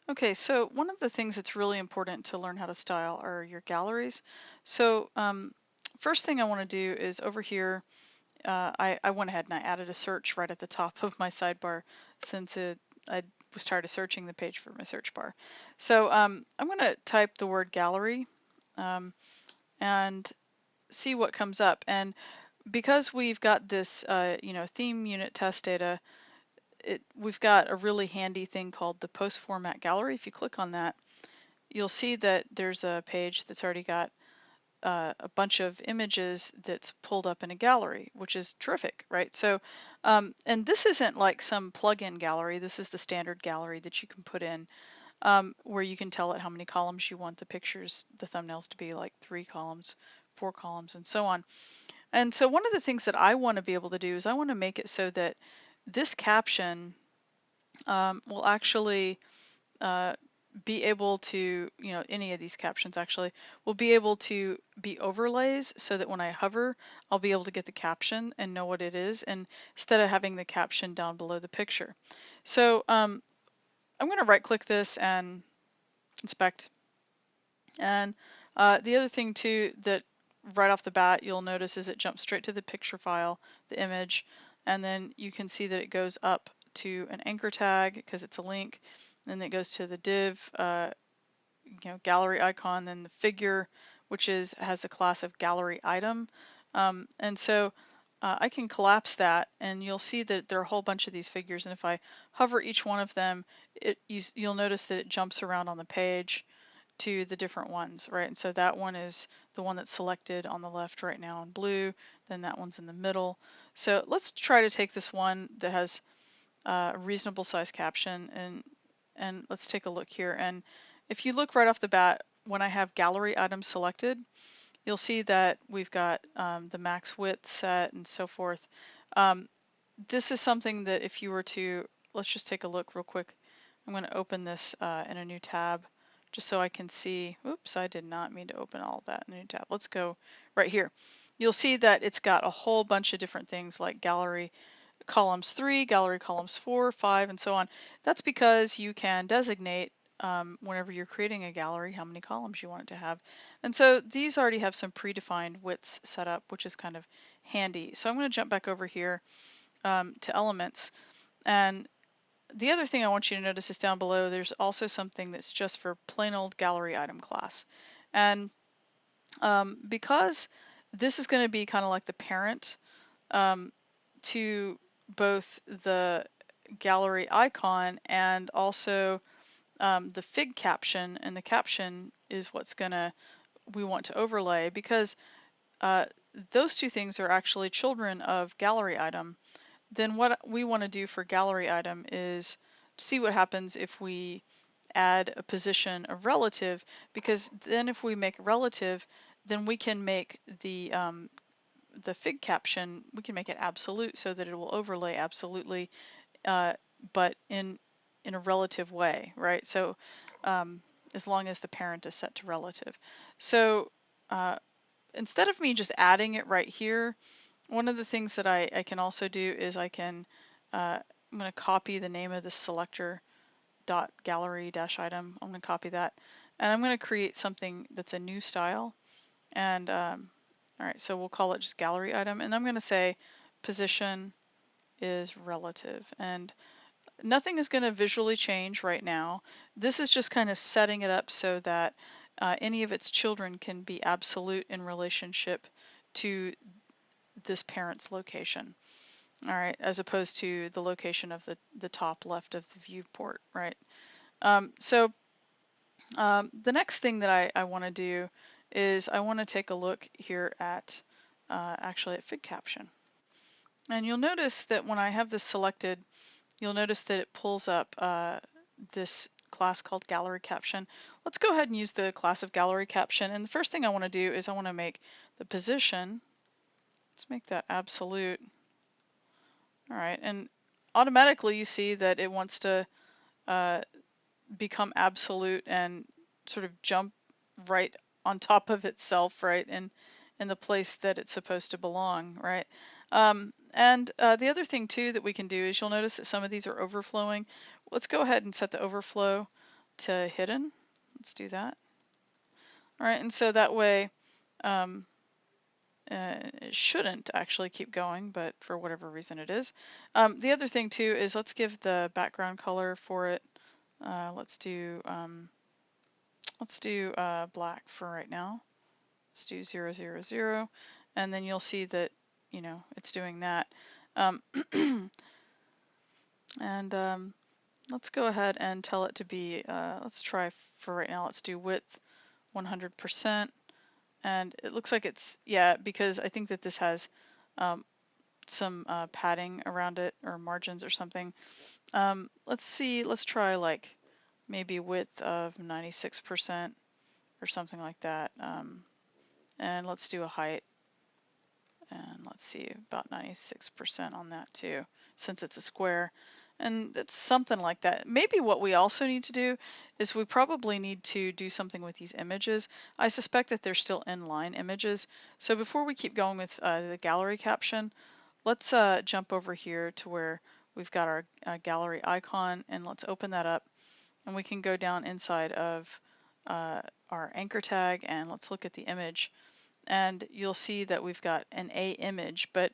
Okay, so one of the things that's really important to learn how to style are your galleries. So first thing I want to do is over here, I went ahead and I added a search right at the top of my sidebar since I was tired of searching the page for my search bar. So I'm going to type the word gallery um, and see what comes up. And because we've got this, theme unit test data, we've got a really handy thing called the post format gallery. If you click on that, you'll see that there's a page that's already got a bunch of images that's pulled up in a gallery, which is terrific, right? So, and this isn't like some plug-in gallery. This is the standard gallery that you can put in, where you can tell it how many columns you want the pictures, the thumbnails to be, like 3 columns, 4 columns, and so on. And so one of the things that I want to be able to do is I want to make it so that this caption will actually uh, be able to, any of these captions actually will be able to be overlays so that when I hover, I'll be able to get the caption and know what it is, and instead of having the caption down below the picture. So I'm going to right click this and inspect. And the other thing too that right off the bat you'll notice is it jumps straight to the picture file, the image, and then you can see that it goes up to an anchor tag because it's a link, and then it goes to the div, gallery icon, then the figure, which has a class of gallery item. And so I can collapse that, and you'll see that there are a whole bunch of these figures, and if I hover each one of them, you'll notice that it jumps around on the page to the different ones, right? And so that one is the one that's selected on the left right now in blue, then that one's in the middle. So let's try to take this one that has a reasonable size caption, and let's take a look here. And if you look right off the bat, when I have gallery items selected, you'll see that we've got the max width set and so forth. This is something that if you were to, let's just take a look real quick. I'm going to open this in a new tab just so I can see. Oops, I did not mean to open all of that in a new tab. Let's go right here. You'll see that it's got a whole bunch of different things like gallery columns 3, gallery columns 4, 5, and so on. That's because you can designate whenever you're creating a gallery how many columns you want it to have. And so these already have some predefined widths set up, which is kind of handy. So I'm going to jump back over here to elements. And the other thing I want you to notice is down below, there's also something that's just for plain old gallery item class. And because this is going to be kind of like the parent to both the gallery icon and also the fig caption, and the caption is what's we want to overlay, because those two things are actually children of gallery item. Then what we want to do for gallery item is see what happens if we add a position of relative, because then if we make relative, then we can make the fig caption, we can make it absolute so that it will overlay absolutely, but in a relative way, right? So as long as the parent is set to relative. So instead of me just adding it right here, one of the things that I can also do is I'm going to copy the name of the selector dot gallery dash item. I'm going to copy that, and I'm going to create something that's a new style. And all right, so we'll call it just gallery item, and I'm going to say position is relative, and nothing is going to visually change right now. This is just kind of setting it up so that any of its children can be absolute in relationship to this parent's location, all right, as opposed to the location of the top left of the viewport, right? The next thing that I want to do is I want to take a look here at actually at fig caption. And you'll notice that when I have this selected, you'll notice that it pulls up this class called gallery caption. Let's go ahead and use the class of gallery caption. And the first thing I want to do is I want to make the position, let's make that absolute. All right, and automatically you see that it wants to become absolute and sort of jump right on top of itself, right, in the place that it's supposed to belong, right? And the other thing too that we can do is you'll notice that some of these are overflowing. Let's go ahead and set the overflow to hidden. Let's do that. All right, and so that way it shouldn't actually keep going, but for whatever reason it is. The other thing too is let's give the background color for it. Let's do black for right now. Let's do 0, 0, 0, and then you'll see that it's doing that. And let's go ahead and tell it to be. Let's try for right now. Let's do width 100%. And it looks like it's, yeah, because I think that this has some padding around it or margins or something. Let's try like maybe width of 96% or something like that. And let's do a height. And let's see, about 96% on that too, since it's a square. And it's something like that. Maybe what we also need to do is we probably need to do something with these images. I suspect that they're still inline images. So before we keep going with the gallery caption, let's jump over here to where we've got our gallery icon, and let's open that up. And we can go down inside of our anchor tag, and let's look at the image. And you'll see that we've got an A image, but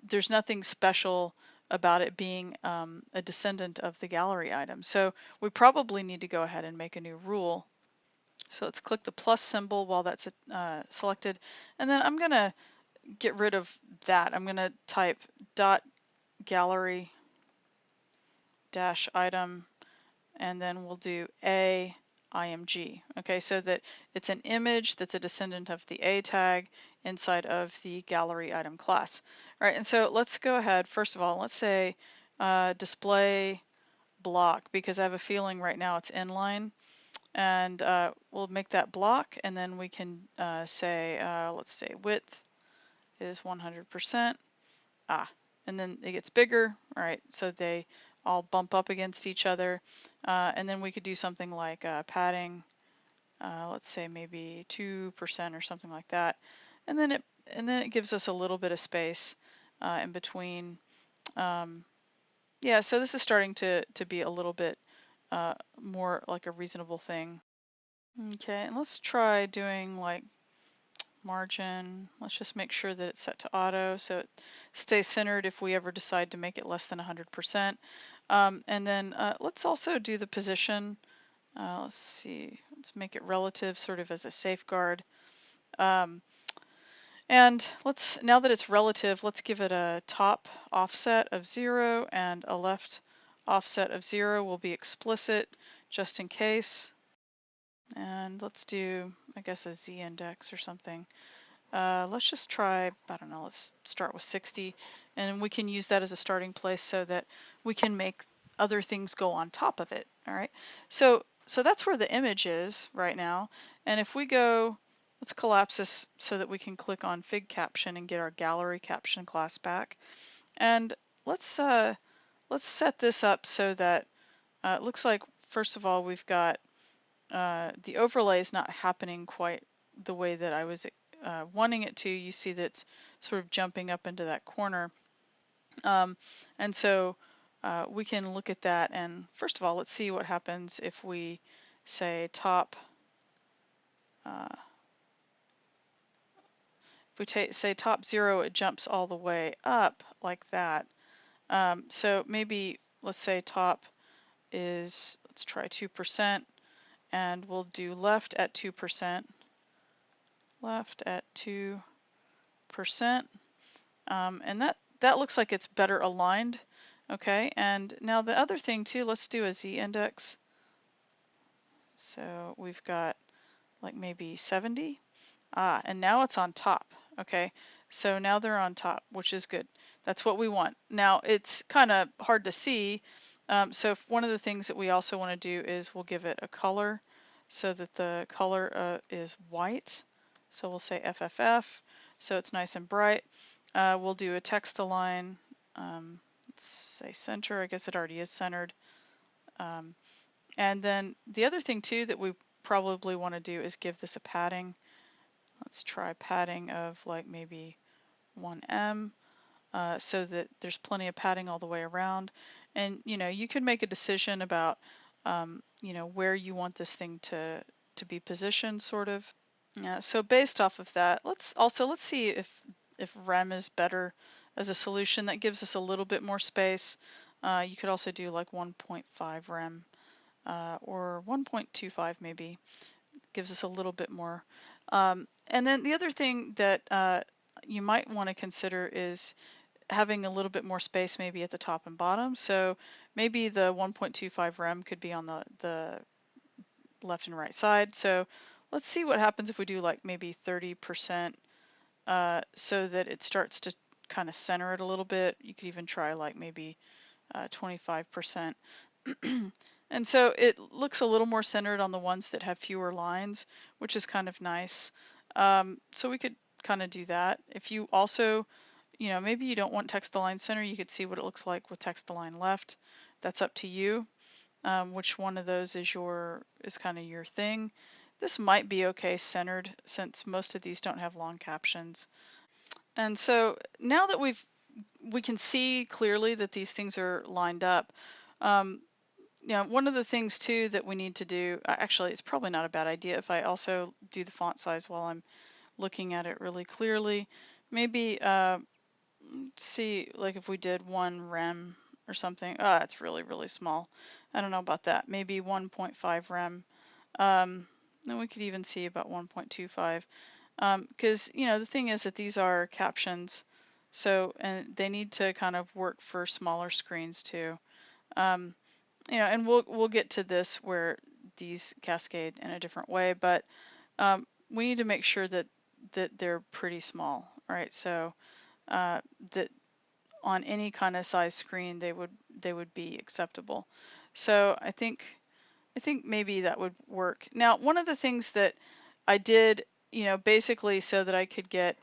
there's nothing special about it being a descendant of the gallery item. So we probably need to go ahead and make a new rule. So let's click the plus symbol while that's selected. And then I'm going to get rid of that. I'm going to type dot gallery dash item, and then we'll do A img. Okay, so that it's an image that's a descendant of the A tag inside of the gallery item class. All right, and so let's go ahead. First of all, let's say display block, because I have a feeling right now it's inline, and we'll make that block, and then we can say let's say width is 100%. And then it gets bigger. All right, so they all bump up against each other, and then we could do something like padding. Let's say maybe 2% or something like that, and then it gives us a little bit of space in between. Yeah, so this is starting to be a little bit more like a reasonable thing. Okay, and let's try doing like margin. Let's just make sure that it's set to auto so it stays centered if we ever decide to make it less than 100%. And then let's also do the position. Let's see, let's make it relative sort of as a safeguard. And now that it's relative, let's give it a top offset of 0 and a left offset of 0 will be explicit just in case. And let's do, I guess, a Z index or something. Let's just try, I don't know, let's start with 60, and we can use that as a starting place so that we can make other things go on top of it. All right, so that's where the image is right now. And if we go, let's collapse this so that we can click on Fig Caption and get our gallery caption class back. And let's set this up so that it looks like, first of all, we've got the overlay is not happening quite the way that I was wanting it to. You see that's sort of jumping up into that corner. And so we can look at that, and first of all, let's see what happens if we say top, if we say top 0, it jumps all the way up like that. So maybe let's say top is, let's try 2%, and we'll do left at 2%, left at 2%, and that looks like it's better aligned. Okay, and now the other thing too, let's do a Z index. So we've got like maybe 70. And now it's on top. Okay, so now they're on top, which is good. That's what we want. Now it's kind of hard to see. So one of the things that we also want to do is we'll give it a color so that the color is white. So we'll say FFF, so it's nice and bright. We'll do a text align. Let's say center. I guess it already is centered. And then the other thing too that we probably want to do is give this a padding. Let's try padding of like maybe 1M, so that there's plenty of padding all the way around. And you know, you can make a decision about you know, where you want this thing to be positioned, sort of. Yeah, so based off of that, let's see if rem is better as a solution. That gives us a little bit more space. You could also do like 1.5 rem or 1.25 maybe. Gives us a little bit more. And then the other thing that you might want to consider is having a little bit more space maybe at the top and bottom. So maybe the 1.25 rem could be on the left and right side. So let's see what happens if we do like maybe 30% so that it starts to kind of center it a little bit. You could even try like maybe 25%. And so it looks a little more centered on the ones that have fewer lines, which is kind of nice. So we could kind of do that. If you also, you know, maybe you don't want text align center, you could see what it looks like with text align left. That's up to you. Which one of those is kind of your thing. This might be okay centered since most of these don't have long captions. And so now that we can see clearly that these things are lined up. You know, one of the things too that we need to do, actually it's probably not a bad idea if I also do the font size while I'm looking at it really clearly. Maybe see, like if we did 1 rem or something. Oh, it's really, really small. I don't know about that. Maybe 1.5 rem. Then we could even see about 1.25. Because, you know, the thing is that these are captions. So, and they need to kind of work for smaller screens too. You know, and we'll get to this where these cascade in a different way, but we need to make sure that they're pretty small, right? So that on any kind of size screen they would be acceptable. So I think maybe that would work. Now, one of the things that I did, you know, basically so that I could get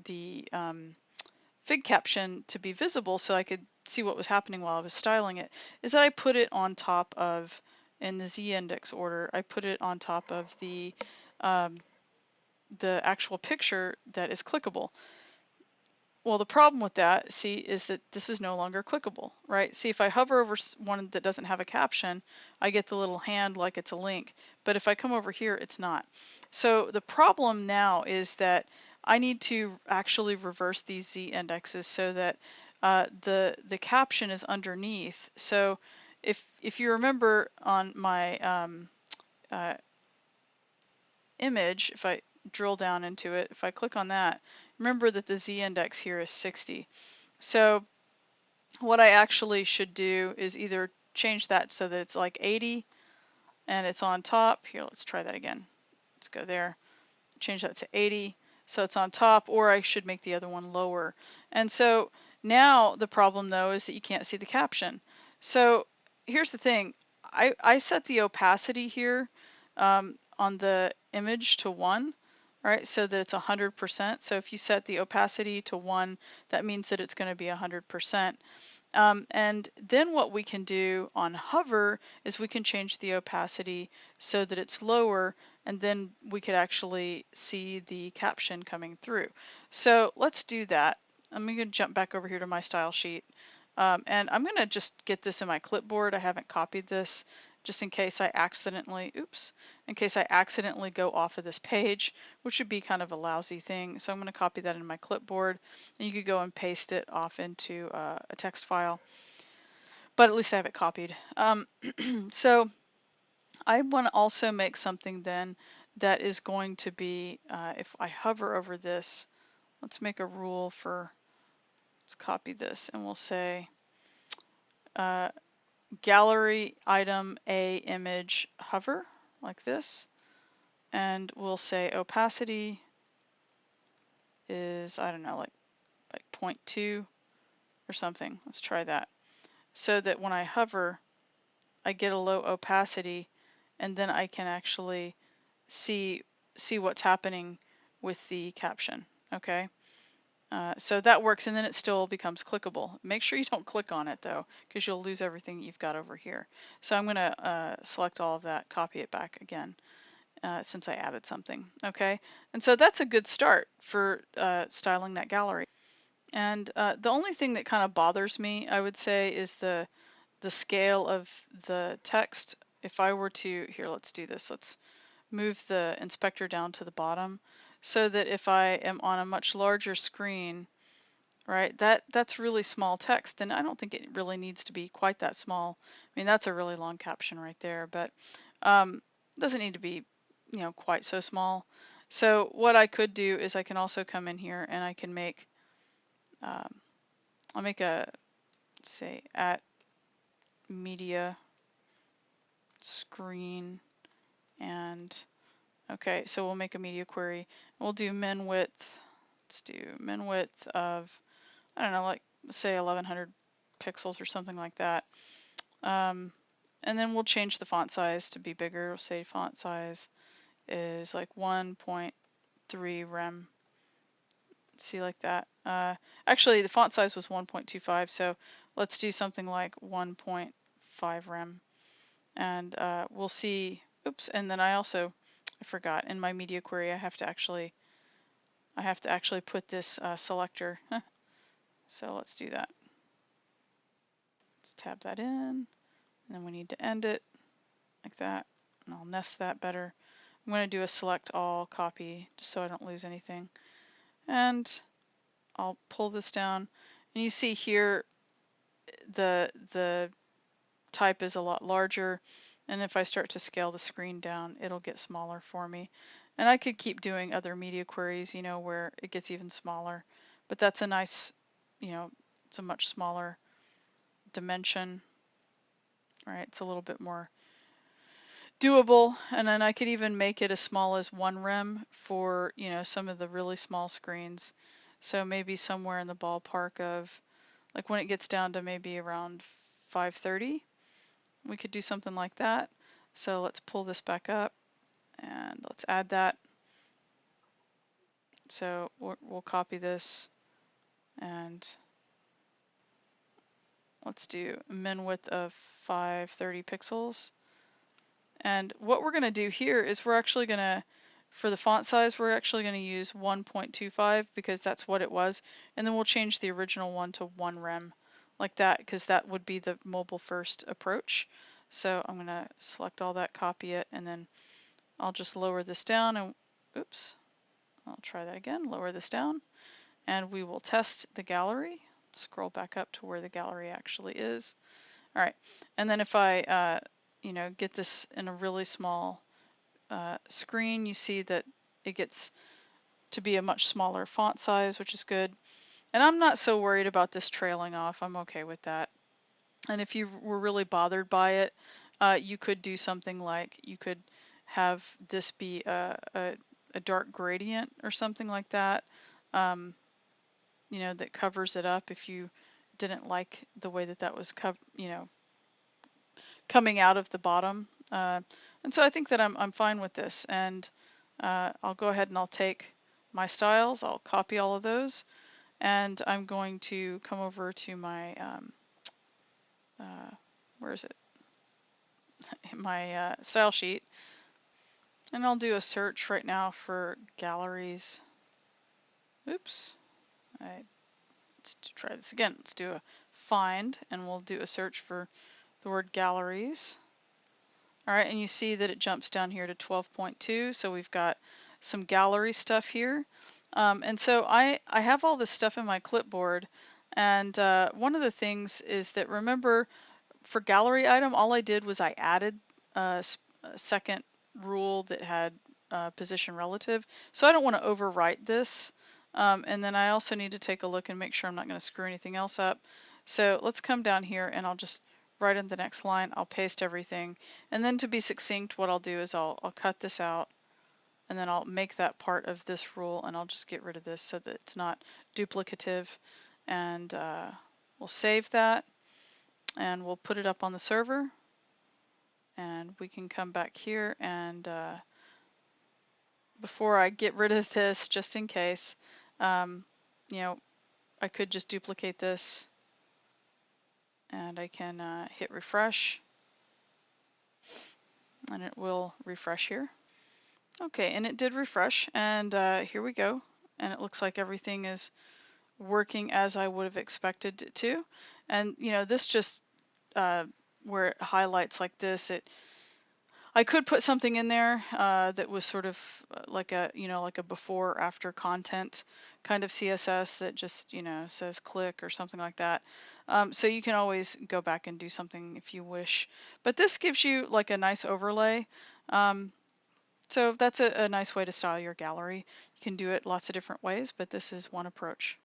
the fig caption to be visible, so I could see what was happening while I was styling it, is that I put it on top of, in the z-index order, I put it on top of the actual picture that is clickable. Well, the problem with that, see, is that this is no longer clickable, right? See, if I hover over one that doesn't have a caption, I get the little hand like it's a link. But if I come over here, it's not. So the problem now is that I need to actually reverse these z-indexes so that the caption is underneath. So if you remember on my image, if I drill down into it, if I click on that, remember that the z-index here is 60. So what I actually should do is either change that so that it's like 80 and it's on top. Here, let's try that again. Let's go there. Change that to 80 so it's on top, or I should make the other one lower. And so now the problem though is that you can't see the caption. So here's the thing. I set the opacity here on the image to 1, right? So that it's 100%. So if you set the opacity to 1, that means that it's going to be 100%. And then what we can do on hover is we can change the opacity so that it's lower, and then we could actually see the caption coming through. So let's do that. I'm going to jump back over here to my style sheet. And I'm going to just get this in my clipboard. I haven't copied this just in case I accidentally, in case I accidentally go off of this page, which would be kind of a lousy thing. So I'm going to copy that in my clipboard, and you could go and paste it off into a text file. But at least I have it copied. So I want to also make something then that is going to be, if I hover over this, let's make a rule for, let's copy this, and we'll say, gallery item a image hover like this, and we'll say opacity is, I don't know, like 0.2 or something. Let's try that. So that when I hover, I get a low opacity, and then I can actually see what's happening with the caption. Okay. So that works, and then it still becomes clickable. Make sure you don't click on it though, because you'll lose everything that you've got over here. So I'm going to select all of that, copy it back again, since I added something. Okay, and so that's a good start for styling that gallery. And the only thing that kind of bothers me, I would say, is the the scale of the text. If I were to, here, let's do this. Let's move the inspector down to the bottom so that if I am on a much larger screen, right, that's really small text, and I don't think it really needs to be quite that small. I mean, that's a really long caption right there, but doesn't need to be, you know, quite so small. So what I could do is I can also come in here and I can make, I'll make a, say, at media screen, and okay, so we'll make a media query. We'll do min width. Let's do min width of, I don't know, like say 1100 pixels or something like that. And then we'll change the font size to be bigger. We'll say font size is like 1.3 rem. See, like that. Actually, the font size was 1.25, so let's do something like 1.5 rem. And we'll see, oops, and then I forgot, in my media query I have to actually put this selector. So let's do that. Let's tab that in, and then we need to end it like that, and I'll nest that better. I'm going to do a select all copy just so I don't lose anything, and I'll pull this down, and you see here the type is a lot larger, and if I start to scale the screen down, it'll get smaller for me. And I could keep doing other media queries, you know, where it gets even smaller, but that's a nice, you know, it's a much smaller dimension, right? It's a little bit more doable. And then I could even make it as small as 1 rem for, you know, some of the really small screens. So maybe somewhere in the ballpark of, like, when it gets down to maybe around 530, we could do something like that. So let's pull this back up and let's add that. So we'll copy this and let's do min width of 530 pixels. And what we're going to do here is we're actually going to, for the font size, we're actually going to use 1.25 because that's what it was. And then we'll change the original one to 1 rem like that, because that would be the mobile first approach. So I'm going to select all that, copy it, and then I'll just lower this down and, oops, I'll try that again, lower this down, and we will test the gallery. Scroll back up to where the gallery actually is. All right, and then if I, you know, get this in a really small screen, you see that it gets to be a much smaller font size, which is good. And I'm not so worried about this trailing off. I'm okay with that. And if you were really bothered by it, you could do something like, you could have this be a dark gradient or something like that, you know, that covers it up if you didn't like the way that that was, you know, coming out of the bottom. And so I think that I'm fine with this, and I'll go ahead and I'll take my styles, I'll copy all of those, and I'm going to come over to my, where is it? My style sheet, and I'll do a search right now for galleries. Oops, let's try this again. Let's do a find, and we'll do a search for the word galleries. All right, and you see that it jumps down here to 12.2, so we've got some gallery stuff here. And so I have all this stuff in my clipboard, and one of the things is that, remember, for gallery item, all I did was I added a second rule that had position relative, so I don't want to overwrite this. And then I also need to take a look and make sure I'm not going to screw anything else up. So let's come down here, and I'll just right in the next line, I'll paste everything. And then to be succinct, what I'll do is I'll cut this out, and then I'll make that part of this rule, and I'll just get rid of this so that it's not duplicative. And we'll save that, and we'll put it up on the server. And we can come back here, and before I get rid of this, just in case, you know, I could just duplicate this, and I can hit refresh, and it will refresh here. Okay, and it did refresh, and here we go. And it looks like everything is working as I would have expected it to. And you know, this just where it highlights like this, I could put something in there that was sort of like a, like a before or after content kind of CSS that just, says click or something like that. So you can always go back and do something if you wish. But this gives you like a nice overlay. So that's a nice way to style your gallery. You can do it lots of different ways, but this is one approach.